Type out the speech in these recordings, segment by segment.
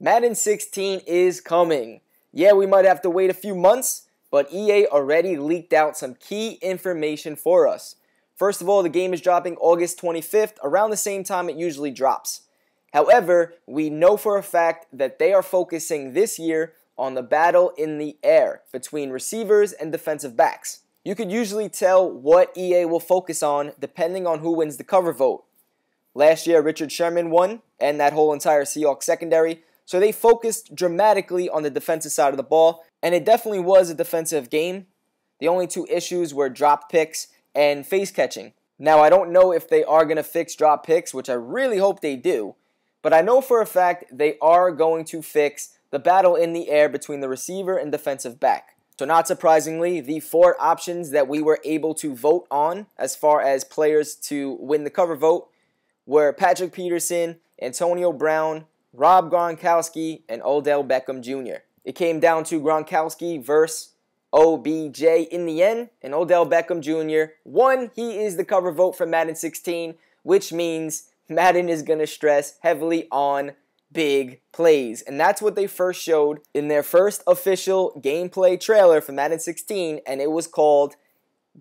Madden 16 is coming. Yeah, we might have to wait a few months, but EA already leaked out some key information for us. First of all, the game is dropping August 25th, around the same time it usually drops. However, we know for a fact that they are focusing this year on the battle in the air between receivers and defensive backs. You could usually tell what EA will focus on depending on who wins the cover vote. Last year, Richard Sherman won, and that whole entire Seahawks secondary. So they focused dramatically on the defensive side of the ball, and it definitely was a defensive game. The only two issues were drop picks and face catching. Now, I don't know if they are going to fix drop picks, which I really hope they do, but I know for a fact they are going to fix the battle in the air between the receiver and defensive back. So not surprisingly, the four options that we were able to vote on as far as players to win the cover vote were Patrick Peterson, Antonio Brown, Rob Gronkowski, and Odell Beckham Jr. It came down to Gronkowski versus OBJ in the end, and Odell Beckham Jr. won. He is the cover vote for Madden 16, which means Madden is going to stress heavily on big plays. And that's what they first showed in their first official gameplay trailer for Madden 16, and it was called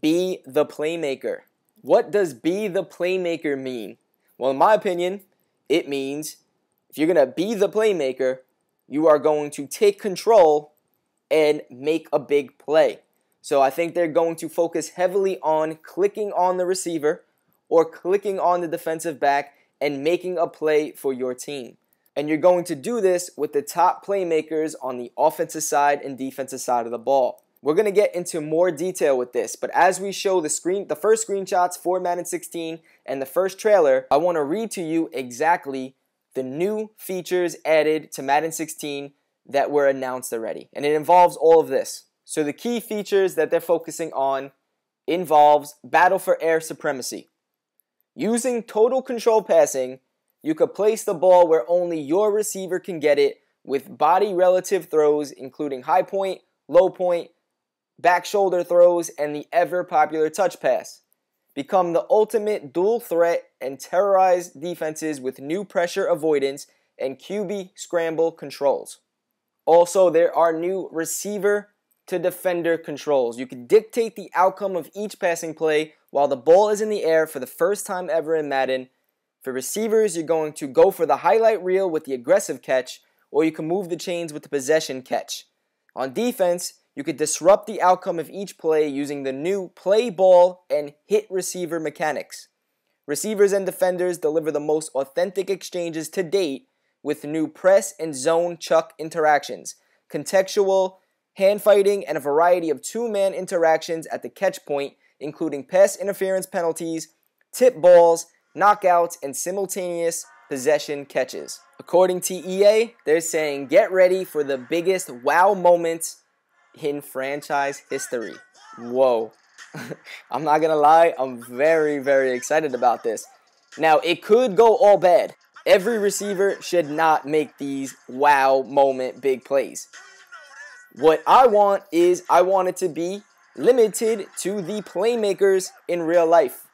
Be the Playmaker. What does Be the Playmaker mean? Well, in my opinion, it means if you're going to be the playmaker, you are going to take control and make a big play. So I think they're going to focus heavily on clicking on the receiver or clicking on the defensive back and making a play for your team. And you're going to do this with the top playmakers on the offensive side and defensive side of the ball. We're going to get into more detail with this, but as we show the first screenshots for Madden 16 and the first trailer, I want to read to you exactly the new features added to Madden 16 that were announced already. And it involves all of this. So the key features that they're focusing on involves battle for air supremacy. Using total control passing, you could place the ball where only your receiver can get it with body relative throws, including high point, low point, back shoulder throws, and the ever popular touch pass. Become the ultimate dual threat and terrorize defenses with new pressure avoidance and QB scramble controls. Also, there are new receiver to defender controls. You can dictate the outcome of each passing play while the ball is in the air for the first time ever in Madden. For receivers, you're going to go for the highlight reel with the aggressive catch, or you can move the chains with the possession catch. On defense, you could disrupt the outcome of each play using the new play ball and hit receiver mechanics. Receivers and defenders deliver the most authentic exchanges to date with new press and zone chuck interactions, contextual, hand fighting, and a variety of two-man interactions at the catch point, including pass interference penalties, tip balls, knockouts, and simultaneous possession catches. According to EA, they're saying get ready for the biggest wow moments in franchise history. Whoa. I'm not gonna lie, I'm very, very excited about this. Now, it could go all bad. Every receiver should not make these wow moment big plays. What I want is I want it to be limited to the playmakers in real life.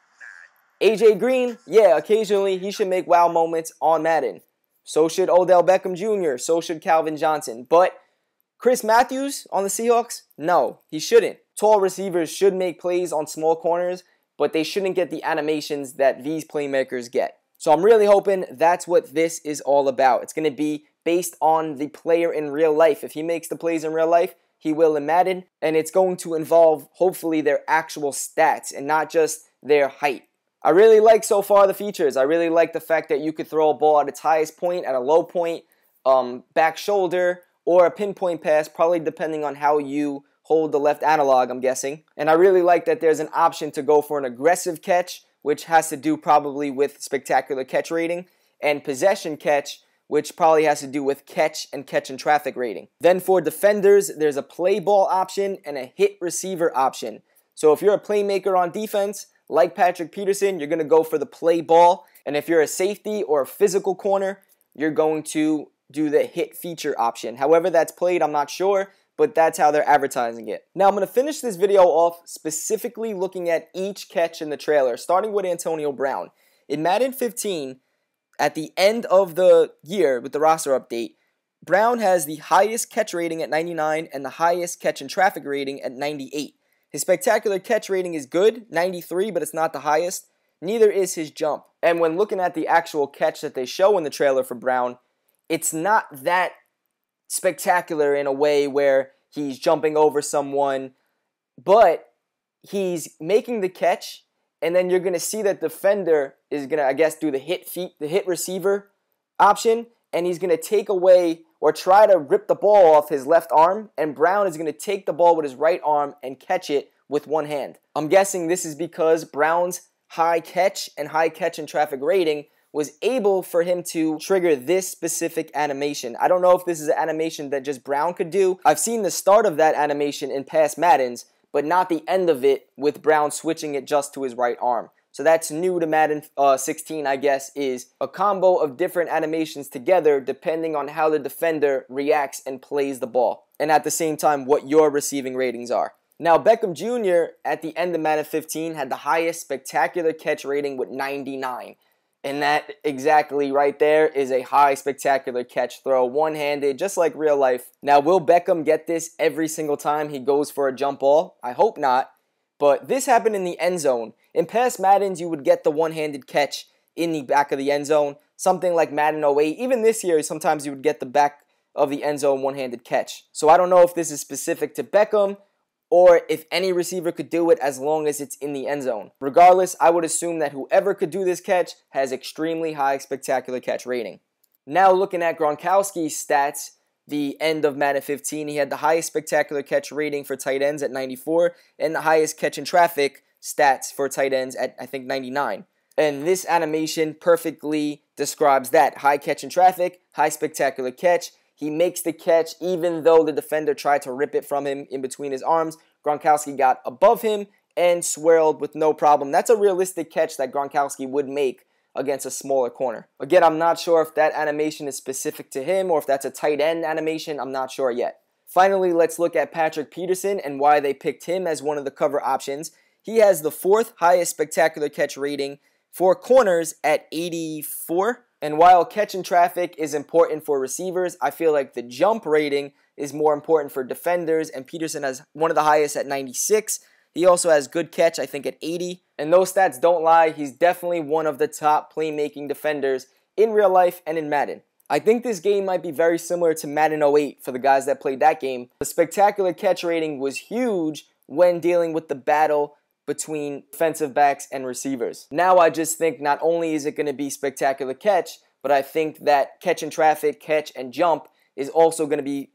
AJ Green, yeah, occasionally he should make wow moments on Madden. So should Odell Beckham Jr., so should Calvin Johnson. But Chris Matthews on the Seahawks? No, he shouldn't. Tall receivers should make plays on small corners, but they shouldn't get the animations that these playmakers get. So I'm really hoping that's what this is all about. It's going to be based on the player in real life. If he makes the plays in real life, he will in Madden, and it's going to involve, hopefully, their actual stats and not just their height. I really like so far the features. I really like the fact that you could throw a ball at its highest point, at a low point, back shoulder, or a pinpoint pass, probably depending on how you hold the left analog, I'm guessing. And I really like that there's an option to go for an aggressive catch, which has to do probably with spectacular catch rating, and possession catch, which probably has to do with catch and traffic rating. Then for defenders, there's a play ball option and a hit receiver option. So if you're a playmaker on defense, like Patrick Peterson, you're going to go for the play ball. And if you're a safety or a physical corner, you're going to do the hit feature option. However that's played, I'm not sure, but that's how they're advertising it. Now, I'm going to finish this video off specifically looking at each catch in the trailer, starting with Antonio Brown. In Madden 15, at the end of the year with the roster update, Brown has the highest catch rating at 99 and the highest catch and traffic rating at 98. His spectacular catch rating is good, 93, but it's not the highest. Neither is his jump. And when looking at the actual catch that they show in the trailer for Brown, it's not that spectacular in a way where he's jumping over someone, but he's making the catch, and then you're going to see that defender is going to, I guess, do the hit receiver option, and he's going to take away or try to rip the ball off his left arm, and Brown is going to take the ball with his right arm and catch it with one hand. I'm guessing this is because Brown's high catch and traffic rating was able for him to trigger this specific animation. I don't know if this is an animation that just Brown could do. I've seen the start of that animation in past Maddens, but not the end of it with Brown switching it just to his right arm. So that's new to Madden 16, I guess, is a combo of different animations together depending on how the defender reacts and plays the ball. And at the same time, what your receiving ratings are. Now, Beckham Jr. at the end of Madden 15 had the highest spectacular catch rating with 99. And that exactly right there is a high spectacular catch throw, one-handed, just like real life. Now, will Beckham get this every single time he goes for a jump ball? I hope not. But this happened in the end zone. In past Maddens, you would get the one-handed catch in the back of the end zone. Something like Madden 08. Even this year, sometimes you would get the back of the end zone one-handed catch. So I don't know if this is specific to Beckham or if any receiver could do it as long as it's in the end zone. Regardless, I would assume that whoever could do this catch has extremely high spectacular catch rating. Now looking at Gronkowski's stats, the end of Madden 15, he had the highest spectacular catch rating for tight ends at 94 and the highest catch and traffic stats for tight ends at, I think, 99. And this animation perfectly describes that. High catch and traffic, high spectacular catch. He makes the catch even though the defender tried to rip it from him in between his arms. Gronkowski got above him and swirled with no problem. That's a realistic catch that Gronkowski would make against a smaller corner. Again, I'm not sure if that animation is specific to him or if that's a tight end animation. I'm not sure yet. Finally, let's look at Patrick Peterson and why they picked him as one of the cover options. He has the 4th highest spectacular catch rating for corners at 84. And while catch and traffic is important for receivers, I feel like the jump rating is more important for defenders, and Peterson has one of the highest at 96. He also has good catch, I think, at 80. And those stats don't lie. He's definitely one of the top playmaking defenders in real life and in Madden. I think this game might be very similar to Madden 08 for the guys that played that game. The spectacular catch rating was huge when dealing with the battle between defensive backs and receivers. Now I just think not only is it going to be spectacular catch, but I think that catch and traffic, catch and jump is also going to be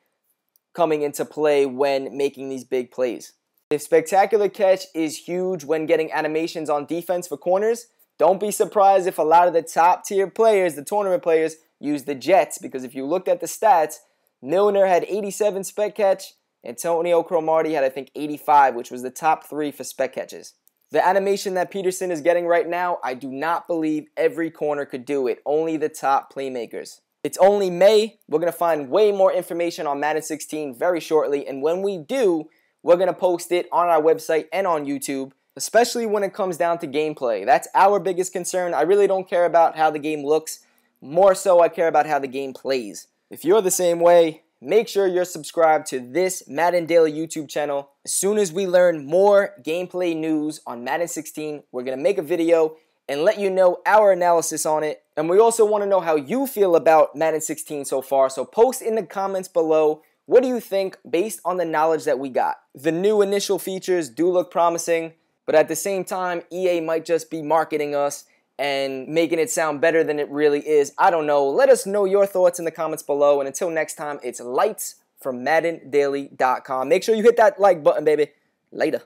coming into play when making these big plays. If spectacular catch is huge when getting animations on defense for corners, don't be surprised if a lot of the top tier players, the tournament players, use the Jets, because if you looked at the stats, Milner had 87 spec catch, Antonio Cromartie had, I think, 85, which was the top 3 for spec catches. The animation that Peterson is getting right now, I do not believe every corner could do it. Only the top playmakers. It's only May. We're going to find way more information on Madden 16 very shortly. And when we do, we're going to post it on our website and on YouTube, especially when it comes down to gameplay. That's our biggest concern. I really don't care about how the game looks. More so, I care about how the game plays. If you're the same way, make sure you're subscribed to this Madden Daily YouTube channel. As soon as we learn more gameplay news on Madden 16, we're going to make a video and let you know our analysis on it. And we also want to know how you feel about Madden 16 so far. So post in the comments below, what do you think based on the knowledge that we got? The new initial features do look promising, but at the same time, EA might just be marketing us and making it sound better than it really is. I don't know. Let us know your thoughts in the comments below. And until next time, it's lights from MaddenDaily.com. Make sure you hit that like button, baby. Later.